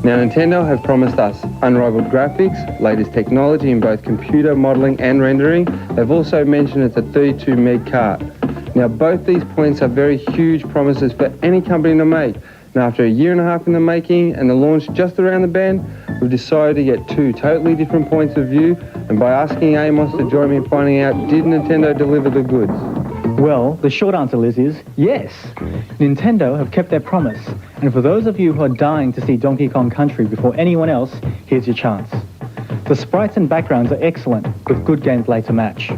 Now, Nintendo have promised us unrivaled graphics, latest technology in both computer modelling and rendering. They've also mentioned it's a 32 meg cart. Now, both these points are very huge promises for any company to make. And after a year and a half in the making and the launch just around the bend, we've decided to get two totally different points of view. And by asking Amos to join me in finding out, did Nintendo deliver the goods? Well, the short answer, Liz, is yes. Nintendo have kept their promise. And for those of you who are dying to see Donkey Kong Country before anyone else, here's your chance. The sprites and backgrounds are excellent, with good gameplay to match.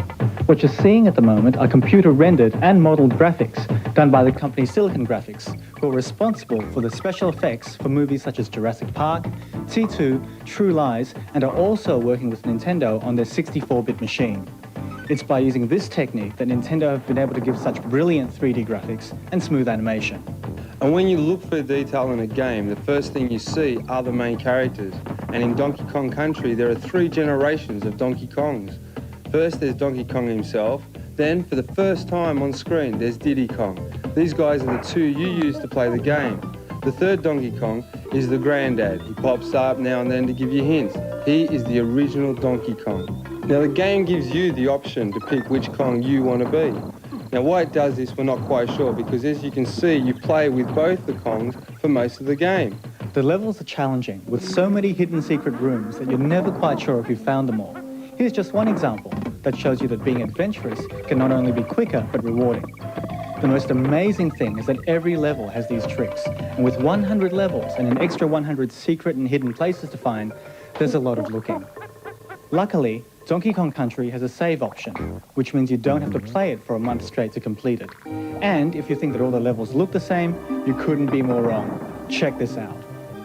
What you're seeing at the moment are computer-rendered and modelled graphics done by the company Silicon Graphics, who are responsible for the special effects for movies such as Jurassic Park, T2, True Lies, and are also working with Nintendo on their 64-bit machine. It's by using this technique that Nintendo have been able to give such brilliant 3D graphics and smooth animation. And when you look for detail in a game, the first thing you see are the main characters. And in Donkey Kong Country, there are 3 generations of Donkey Kongs. First, there's Donkey Kong himself. Then, for the first time on screen, there's Diddy Kong. These guys are the 2 you use to play the game. The third Donkey Kong is the granddad. He pops up now and then to give you hints. He is the original Donkey Kong. Now, the game gives you the option to pick which Kong you want to be. Now, why it does this, we're not quite sure, because as you can see, you play with both the Kongs for most of the game. The levels are challenging, with so many hidden secret rooms that you're never quite sure if you've found them all. Here's just one example that shows you that being adventurous can not only be quicker, but rewarding. The most amazing thing is that every level has these tricks, and with 100 levels and an extra 100 secret and hidden places to find, there's a lot of looking. Luckily, Donkey Kong Country has a save option, which means you don't have to play it for a month straight to complete it. And if you think that all the levels look the same, you couldn't be more wrong. Check this out.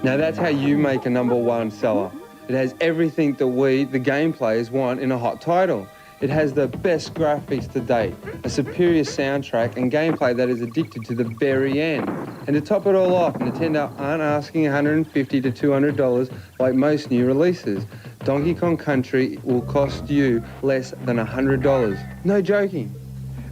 Now, that's how you make a #1 seller. It has everything that we, the game players, want in a hot title. It has the best graphics to date, a superior soundtrack and gameplay that is addicted to the very end. And to top it all off, Nintendo aren't asking $150 to $200 like most new releases. Donkey Kong Country will cost you less than $100. No joking.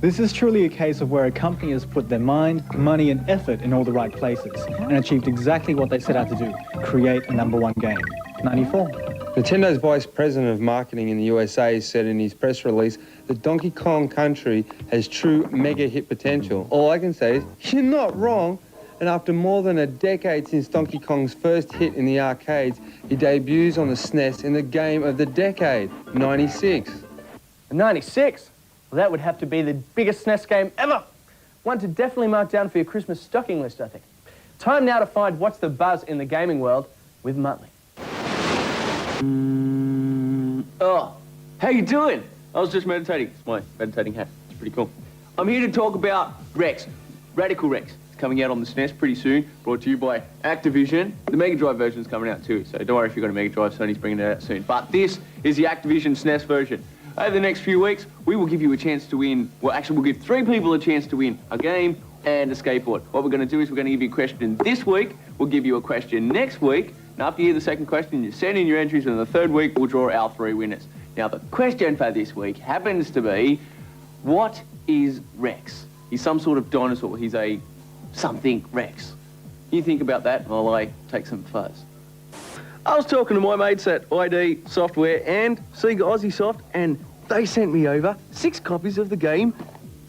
This is truly a case of where a company has put their mind, money and effort in all the right places and achieved exactly what they set out to do, create a #1 game. 94. Nintendo's Vice President of Marketing in the USA said in his press release that Donkey Kong Country has true mega hit potential. All I can say is, you're not wrong. And after more than a decade since Donkey Kong's first hit in the arcades, he debuts on the SNES in the game of the decade, 96. 96? Well, that would have to be the biggest SNES game ever. One to definitely mark down for your Christmas stocking list, I think. Time now to find what's the buzz in the gaming world with Muttlee. Oh, how you doing? I was just meditating. It's my meditating hat. It's pretty cool. I'm here to talk about Rex, Radical Rex. It's coming out on the SNES pretty soon, brought to you by Activision. The Mega Drive version is coming out too, so don't worry if you've got a Mega Drive, Sony's bringing it out soon. But this is the Activision SNES version. Over the next few weeks, we will give you a chance to win, well actually we'll give 3 people a chance to win a game and a skateboard. What we're going to do is we're going to give you a question this week, we'll give you a question next week, and after you hear the second question, you send in your entries, and the third week, we'll draw our 3 winners. Now, the question for this week happens to be, what is Rex? He's some sort of dinosaur. He's a something Rex. You think about that while I take some fuzz. I was talking to my mates at ID Software and Sega Aussie Soft, and they sent me over 6 copies of the game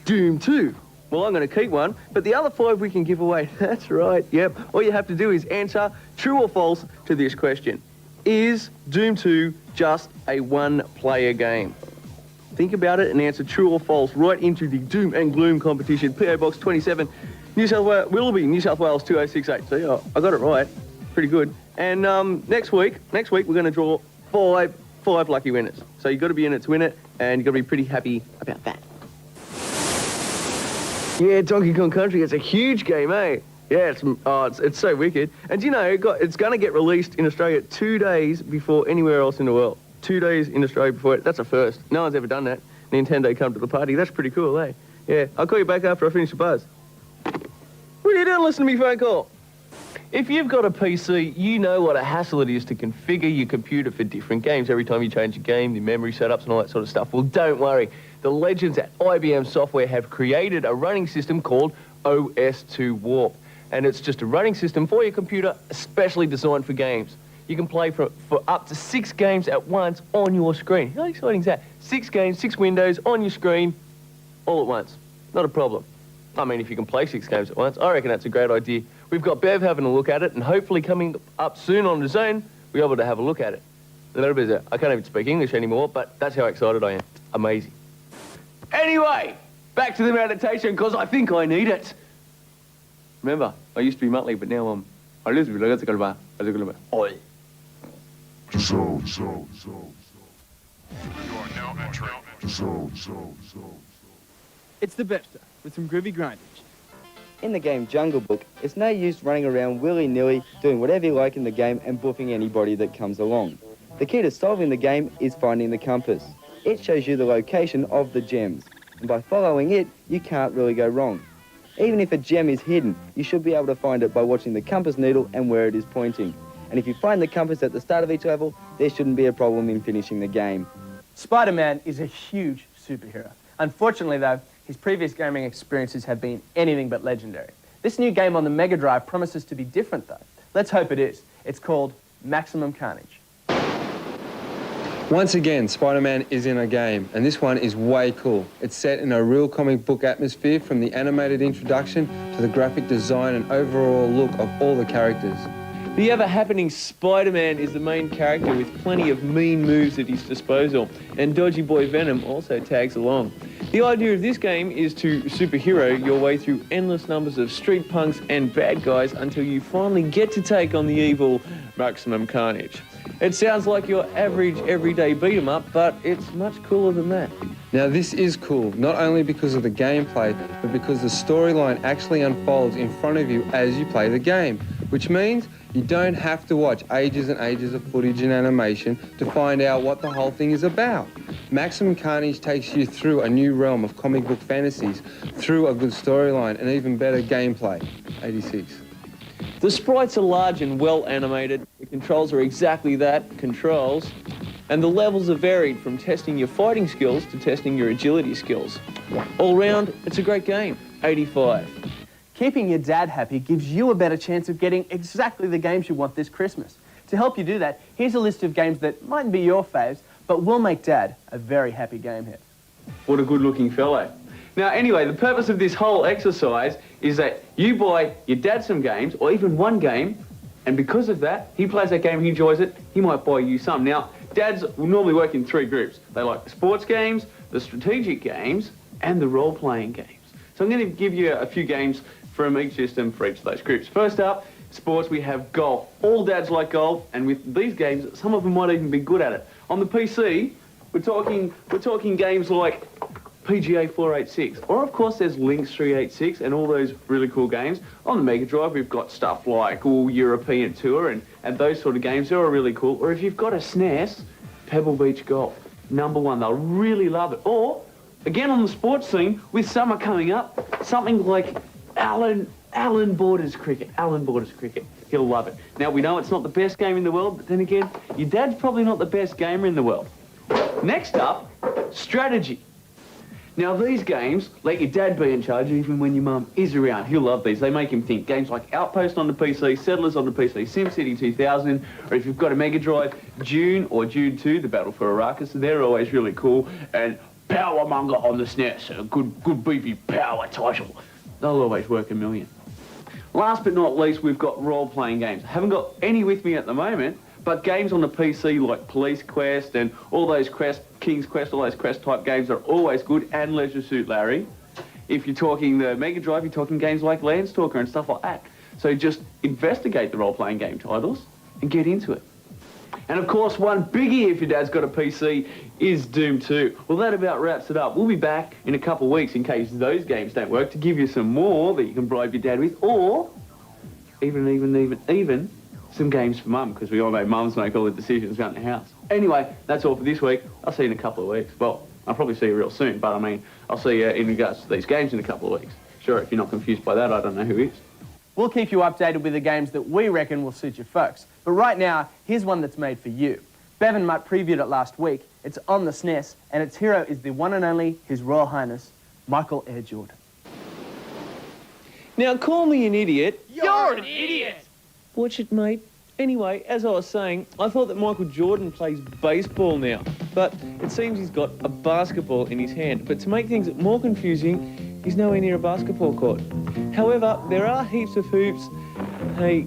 Doom 2. Well, I'm going to keep one, but the other 5 we can give away. That's right, yep. All you have to do is answer true or false to this question. Is Doom 2 just a one-player game? Think about it and answer true or false right into the Doom and Gloom competition. PO Box 27, New South Wales, Willoughby, New South Wales 2068. See, I got it right. Pretty good. And next week we're going to draw five lucky winners. So you've got to be in it to win it, and you've got to be pretty happy about that. Yeah, Donkey Kong Country, it's a huge game, eh? Yeah, it's so wicked. And do you know, it's going to get released in Australia 2 days before anywhere else in the world. 2 days in Australia before it. That's a first. No one's ever done that. Nintendo come to the party. That's pretty cool, eh? Yeah, I'll call you back after I finish the buzz. What are you doing listening to me phone call? If you've got a PC, you know what a hassle it is to configure your computer for different games. Every time you change a game, the memory setups and all that sort of stuff. Well, don't worry. The legends at IBM Software have created a running system called OS2 Warp. and it's just a running system for your computer, especially designed for games. You can play for up to 6 games at once on your screen. How exciting is that? 6 games, 6 windows on your screen, all at once. Not a problem. I mean, if you can play 6 games at once, I reckon that's a great idea. We've got Bev having a look at it, and hopefully coming up soon on the Zone, we'll be able to have a look at it. A little bit I can't even speak English anymore, but that's how excited I am. Amazing. Anyway, back to the meditation, because I think I need it. Remember, I used to be Muttlee, but now I'm... Oi. It's the Bepster with some groovy grindage. In the game Jungle Book, it's no use running around willy-nilly, doing whatever you like in the game and boofing anybody that comes along. The key to solving the game is finding the compass. It shows you the location of the gems, and by following it, you can't really go wrong. Even if a gem is hidden, you should be able to find it by watching the compass needle and where it is pointing. And if you find the compass at the start of each level, there shouldn't be a problem in finishing the game. Spider-Man is a huge superhero. Unfortunately, though, his previous gaming experiences have been anything but legendary. This new game on the Mega Drive promises to be different, though. Let's hope it is. It's called Maximum Carnage. Once again, Spider-Man is in a game, and this one is way cool. It's set in a real comic book atmosphere, from the animated introduction to the graphic design and overall look of all the characters. The ever-happening Spider-Man is the main character with plenty of mean moves at his disposal, and Dodgy Boy Venom also tags along. The idea of this game is to superhero your way through endless numbers of street punks and bad guys until you finally get to take on the evil Maximum Carnage. It sounds like your average everyday beat-em-up, but it's much cooler than that. Now this is cool, not only because of the gameplay, but because the storyline actually unfolds in front of you as you play the game, which means you don't have to watch ages and ages of footage and animation to find out what the whole thing is about. Maximum Carnage takes you through a new realm of comic book fantasies, through a good storyline and even better gameplay. 86. The sprites are large and well animated, the controls are exactly that, controls, and the levels are varied from testing your fighting skills to testing your agility skills. All round, it's a great game. 85. Keeping your dad happy gives you a better chance of getting exactly the games you want this Christmas. To help you do that, here's a list of games that mightn't be your faves, but will make Dad a very happy gamehead. What a good-looking fellow. Now, anyway, the purpose of this whole exercise is that you buy your dad some games, or even one game, and because of that, he plays that game, he enjoys it, he might buy you some. Now, dads will normally work in 3 groups. They like the sports games, the strategic games, and the role-playing games. So I'm going to give you a few games from each system for each of those groups. First up, sports, we have golf. All dads like golf, and with these games, some of them might even be good at it. On the PC, we're talking games like PGA 486, or of course there's Lynx 386 and all those really cool games. On the Mega Drive, we've got stuff like European Tour and those sort of games. They're all really cool. Or if you've got a SNES, Pebble Beach Golf, #1. They'll really love it. Or, again on the sports scene, with summer coming up, something like Alan Borders Cricket. Alan Borders Cricket. He'll love it. Now, we know it's not the best game in the world, but then again, your dad's probably not the best gamer in the world. Next up, strategy. Now, these games let your dad be in charge even when your mum is around. He'll love these. They make him think. Games like Outpost on the PC, Settlers on the PC, SimCity 2000, or if you've got a Mega Drive, Dune or Dune 2, The Battle for Arrakis, they're always really cool. And Powermonger on the SNES, a good beefy power title. They'll always work a million. Last but not least, we've got role-playing games. I haven't got any with me at the moment, but games on the PC like Police Quest and all those King's Quest, all those Quest-type games are always good, and Leisure Suit Larry. If you're talking the Mega Drive, you're talking games like Landstalker and stuff like that. So just investigate the role-playing game titles and get into it. And of course, one biggie if your dad's got a PC is Doom 2. Well, that about wraps it up. We'll be back in a couple of weeks in case those games don't work to give you some more that you can bribe your dad with, or even some games for mum, because we all know mums make all the decisions around the house. Anyway, that's all for this week. I'll see you in a couple of weeks. Well, I'll probably see you real soon, but I mean, I'll see you in regards to these games in a couple of weeks. Sure, if you're not confused by that, I don't know who is. We'll keep you updated with the games that we reckon will suit your folks. But right now, here's one that's made for you. Bev and Mutt previewed it last week. It's on the SNES, and its hero is the one and only His Royal Highness, Michael Air Jordan. Now, call me an idiot. You're an idiot! Watch it, mate. Anyway, as I was saying, I thought that Michael Jordan plays baseball now, but it seems he's got a basketball in his hand. But to make things more confusing, he's nowhere near a basketball court. However, there are heaps of hoops. Hey,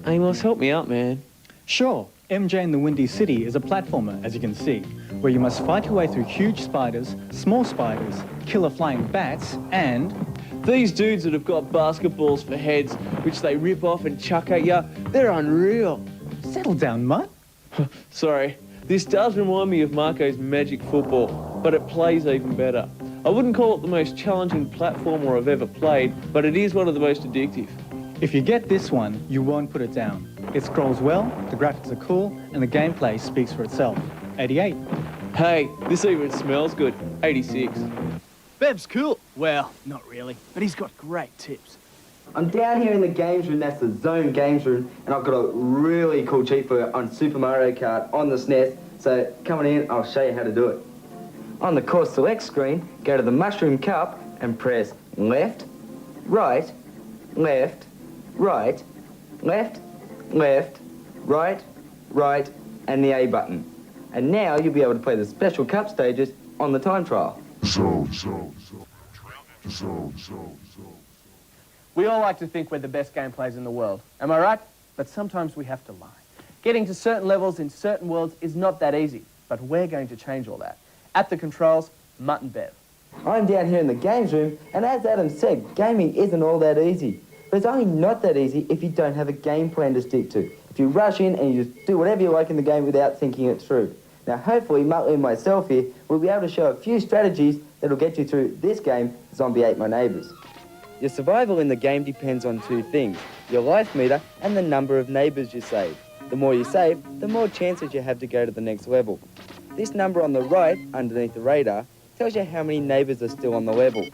Amos, help me out, man. Sure, MJ in the Windy City is a platformer, as you can see, where you must fight your way through huge spiders, small spiders, killer flying bats, and... These dudes that have got basketballs for heads, which they rip off and chuck at you, they're unreal. Settle down, Mutt. Sorry, this does remind me of Marco's Magic Football, but it plays even better. I wouldn't call it the most challenging platformer I've ever played, but it is one of the most addictive. If you get this one, you won't put it down. It scrolls well, the graphics are cool, and the gameplay speaks for itself. 88. Hey, this even smells good. 86. Bev's cool. Well, not really, but he's got great tips. I'm down here in the games room, that's the Zone Games Room, and I've got a really cool cheat for you on Super Mario Kart on the SNES, so come on in, I'll show you how to do it. On the Course Select screen, go to the Mushroom Cup and press left, right, left, right, left, left, right, right, and the A button. And now you'll be able to play the special cup stages on the time trial. We all like to think we're the best game players in the world. Am I right? But sometimes we have to lie. Getting to certain levels in certain worlds is not that easy, but we're going to change all that. At the controls, Mutt and Bev. I'm down here in the games room, and as Adam said, gaming isn't all that easy. But it's only not that easy if you don't have a game plan to stick to. If you rush in and you just do whatever you like in the game without thinking it through. Now, hopefully, Muttlee and myself here will be able to show a few strategies that'll get you through this game, Zombie Ate My Neighbours. Your survival in the game depends on two things, your life meter and the number of neighbours you save. The more you save, the more chances you have to go to the next level. This number on the right, underneath the radar, tells you how many neighbours are still on the level.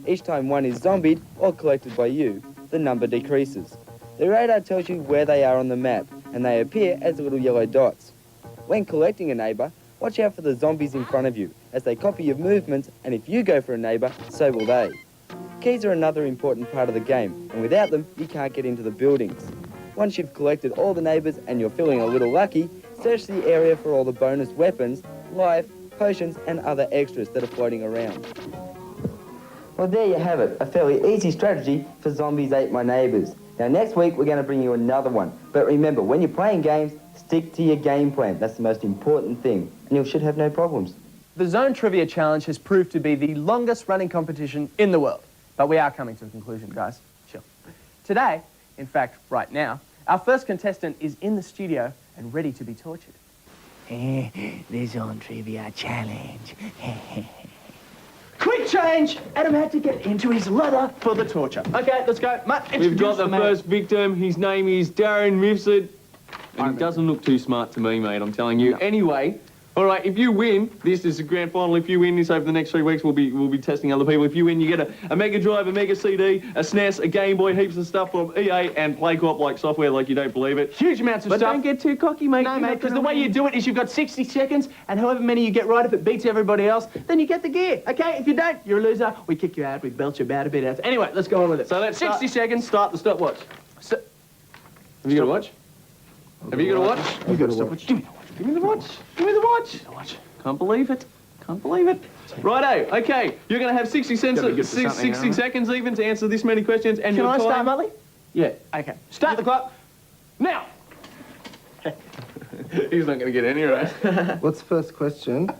Each time one is zombied or collected by you, the number decreases. The radar tells you where they are on the map, and they appear as little yellow dots. When collecting a neighbour, watch out for the zombies in front of you, as they copy your movements, and if you go for a neighbour, so will they. Keys are another important part of the game, and without them, you can't get into the buildings. Once you've collected all the neighbours and you're feeling a little lucky, search the area for all the bonus weapons, life, potions, and other extras that are floating around. Well, there you have it, a fairly easy strategy for Zombies Ate My Neighbours. Now, next week, we're going to bring you another one. But remember, when you're playing games, stick to your game plan. That's the most important thing, and you should have no problems. The Zone Trivia Challenge has proved to be the longest running competition in the world. But we are coming to a conclusion, guys. Chill. Today, in fact, right now, our first contestant is in the studio and ready to be tortured. The Zone Trivia Challenge. Quick change! Adam had to get into his leather for the torture. Okay, let's go. Mutt, We've got introduce the man. first victim. His name is Darren Mifsud. And he doesn't look too smart to me, mate, I'm telling you. Anyway, all right, if you win, this is the grand final. If you win this over the next 3 weeks, we'll be testing other people. If you win, you get a Mega Drive, a Mega CD, a SNES, a Game Boy, heaps of stuff from EA, and PlayCorp like software like you don't believe it. Huge amounts of But stuff. don't get too cocky, mate. No, mate, because the way you do it is you've got 60 seconds, and however many you get right, if it beats everybody else, then you get the gear, okay? If you don't, you're a loser. We kick you out, we belt you about a bit out. Anyway, let's go on with it. So let's 60 seconds. Start the stopwatch. Have you got a watch? Have you got a watch? You got a stopwatch. Give me the watch. Give me the watch. Give me the watch. Can't believe it. Can't believe it. Righto. Okay. You're going to have 60 seconds even to answer this many questions. And Can your I time... start, Muttlee? Yeah. Okay. Start the clock. Now. He's not going to get any right. What's the first question?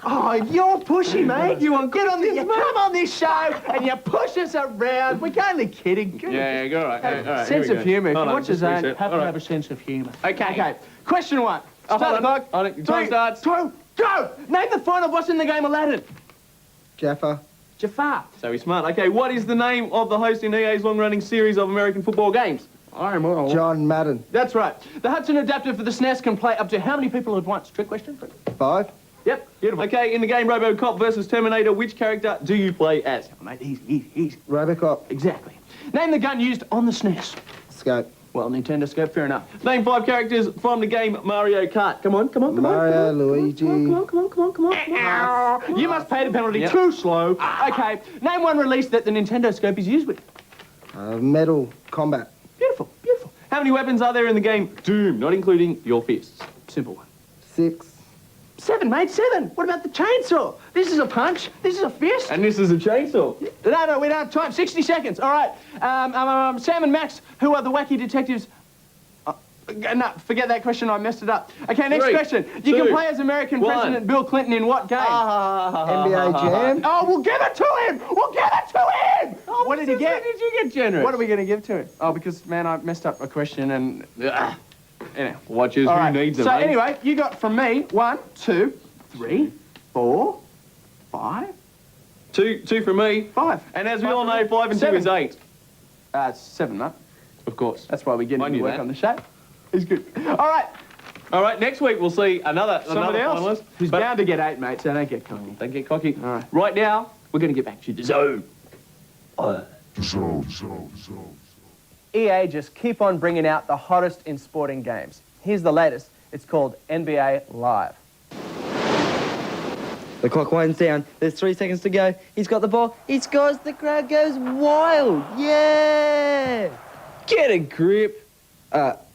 Oh, you're pushy, mate. You want get on the, you come on this show and you push us around. We're only kidding. Yeah, go right. All right. Sense of humour. If you Hold on, watch the just Zone, reset. have to All right. have a sense of humour. Okay. Question one. Start the clock. Hold on. Time starts. 2, go. Name the final boss in the game Aladdin. Jaffa. Jafar. So he's smart. Okay, what is the name of the host in EA's long-running series of American football games? John Madden. That's right. The Hudson adapter for the SNES can play up to how many people at once? Trick question. 5. Yep. Beautiful. Okay, in the game RoboCop versus Terminator, which character do you play as? Mate, easy. Robocop. Exactly. Name the gun used on the SNES. Scope. Well, Nintendo Scope, fair enough. Name 5 characters from the game Mario Kart. Come on, come on, come on. Mario, Luigi. Come on. You must pay the penalty. Too slow. Okay, name 1 release that the Nintendo Scope is used with. Metal Combat. Beautiful, beautiful. How many weapons are there in the game Doom, not including your fists? Simple one. 6. 7, mate, 7. What about the chainsaw? This is a punch, this is a fist. And this is a chainsaw. No, we don't have time. 60 seconds, all right. Sam and Max, who are the wacky detectives? No, forget that question, I messed it up. Okay, next 3, question. You 2, can play as American 1. President Bill Clinton in what game? NBA Jam. Oh, we'll give it to him! We'll give it to him! Oh, what did he get? Did you get generous? What are we going to give to him? Oh, because, man, I messed up a question and... Anyway. Watches, All who right. needs them, So mate? anyway, you got from me 1, 2, 3, 4, 5. 2 from me. 5. And as we all know, 5 and 2 is 8. 7, mate. Of course. That's why we get I him to knew work that. on the show. He's good. All right. All right, next week we'll see another Somebody else finalist. who's bound to get 8, mate, so don't get cocky. Don't get cocky. All right. Right now, we're going to get back to the zone. EA just keep on bringing out the hottest in sporting games. Here's the latest. It's called NBA Live. The clock winds down. There's 3 seconds to go. He's got the ball. He scores. The crowd goes wild. Yeah! Get a grip.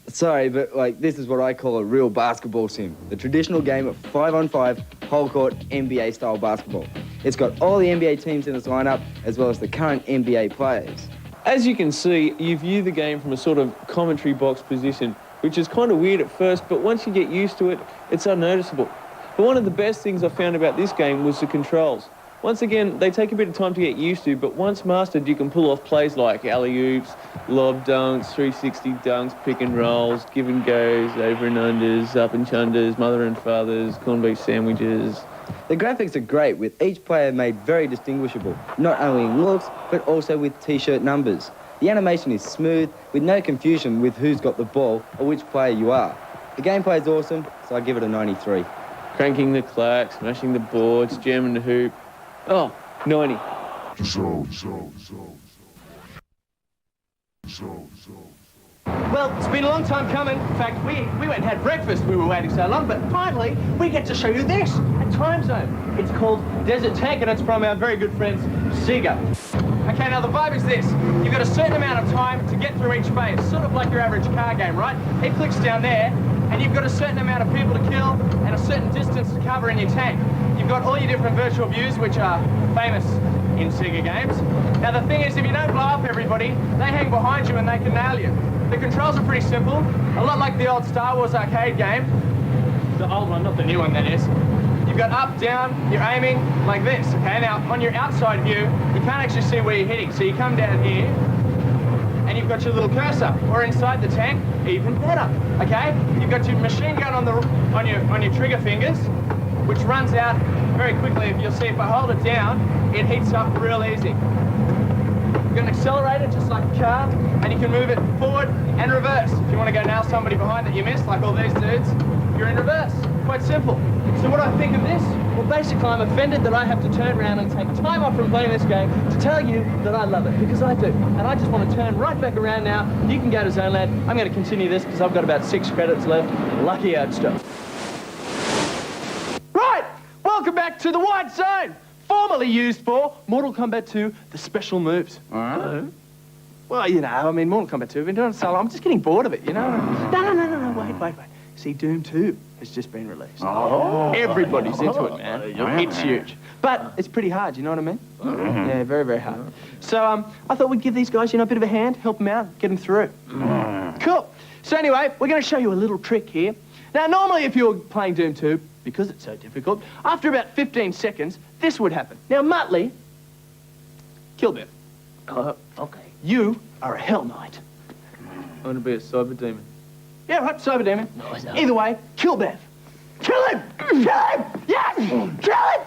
Sorry, but like this is what I call a real basketball sim. The traditional game of 5-on-5, whole court, NBA style basketball. It's got all the NBA teams in its lineup, as well as the current NBA players. As you can see, you view the game from a sort of commentary box position, which is kind of weird at first, but once you get used to it, it's unnoticeable. But one of the best things I found about this game was the controls. Once again, they take a bit of time to get used to, but once mastered, you can pull off plays like alley-oops, lob dunks, 360 dunks, pick and rolls, give and goes, over and unders, up and chunders, mother and fathers, corned beef sandwiches. The graphics are great, with each player made very distinguishable, not only in looks, but also with t-shirt numbers. The animation is smooth, with no confusion with who's got the ball or which player you are. The gameplay is awesome, so I give it a 93. Cranking the clack, smashing the boards, jamming the hoop. Oh, 90. Well, it's been a long time coming. In fact, we went and had breakfast. We were waiting so long, but finally, we get to show you this, a time zone. It's called Desert Tank, and it's from our very good friends, Sega. Okay, now the vibe is this. You've got a certain amount of time to get through each phase, sort of like your average car game, right? It clicks down there, and you've got a certain amount of people to kill and a certain distance to cover in your tank. You've got all your different virtual views, which are famous in Sega games. Now the thing is, if you don't blow up everybody, they hang behind you and they can nail you. The controls are pretty simple, a lot like the old Star Wars arcade game. The old one, not the new one, that is. You've got up, down, you're aiming like this, okay? Now, on your outside view, you can't actually see where you're hitting, so you come down here, and you've got your little cursor, or inside the tank, even better, okay? You've got your machine gun on your trigger fingers, which runs out very quickly. If you'll see, if I hold it down, it heats up real easy. You've got an accelerator, just like a car, and you can move it forward and reverse. If you want to go nail somebody behind that you missed, like all these dudes, you're in reverse. Quite simple. So what do I think of this? Well, basically, I'm offended that I have to turn around and take time off from playing this game to tell you that I love it, because I do. And I just want to turn right back around now. You can go to Zoneland. I'm going to continue this because I've got about 6 credits left. Lucky out stuff. Right! Welcome back to the White Zone! Formerly used for Mortal Kombat 2, the special moves. Well, you know, I mean, Mortal Kombat 2, I've been doing it so long, I'm just getting bored of it, you know? No, wait. See, Doom 2 has just been released. Everybody's into it, man. It's huge. But it's pretty hard, you know what I mean? Yeah, very, very hard. So I thought we'd give these guys, you know, a bit of a hand, help them out, get them through. Cool. So anyway, we're going to show you a little trick here. Now, normally if you're playing Doom 2, because it's so difficult, after about 15 seconds, this would happen. Now, Muttlee, kill Bev. Okay. You are a Hell Knight. I want to be a cyber demon. Yeah, right, Cyber Demon. No, it's not. Either way, kill Bev. Kill him! Kill him! Yes! Kill him!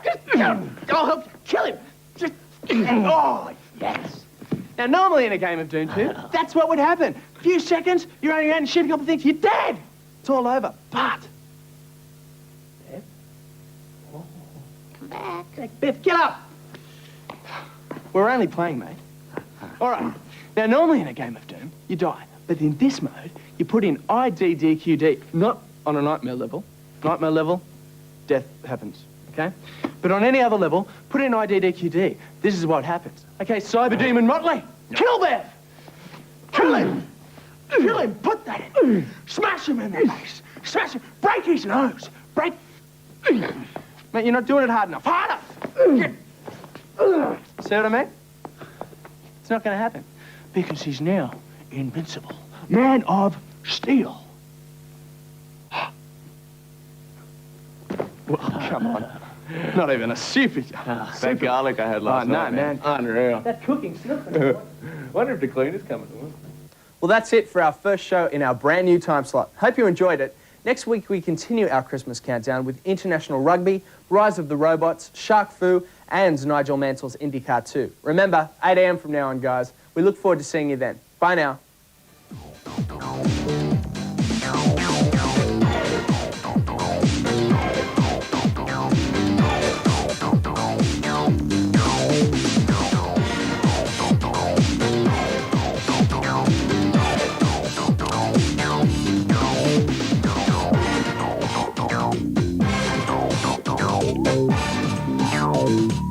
Just kill him! I'll help you. Kill him! Just... Oh, yes. Now, normally in a game of Doom 2, that's what would happen. A few seconds, you're running around and shooting a couple of things, you're dead! It's all over. But... Bev? Oh. Come back. Bev, get up! We're only playing, mate. All right. Now, normally in a game of Doom, you die. But in this mode, you put in IDDQD, not on a nightmare level. Nightmare level, death happens, okay? But on any other level, put in IDDQD. This is what happens. Okay, Cyber Demon Muttlee, kill Bev! Kill him! Kill him, put that in. Smash him in the face. Smash him, break his nose. Break... Mate, you're not doing it hard enough. Harder! See what I mean? It's not gonna happen. Because he's now invincible. Man of Steel. Well, come on. Not even a super. That garlic I had last night, man. Unreal. That cooking's nothing. Wonder if the cleaner's coming. Well, that's it for our first show in our brand new time slot. Hope you enjoyed it. Next week, we continue our Christmas countdown with international rugby, Rise of the Robots, Shark Fu, and Nigel Mansell's IndyCar 2. Remember, 8 a.m. from now on, guys. We look forward to seeing you then. Bye now. Thank you.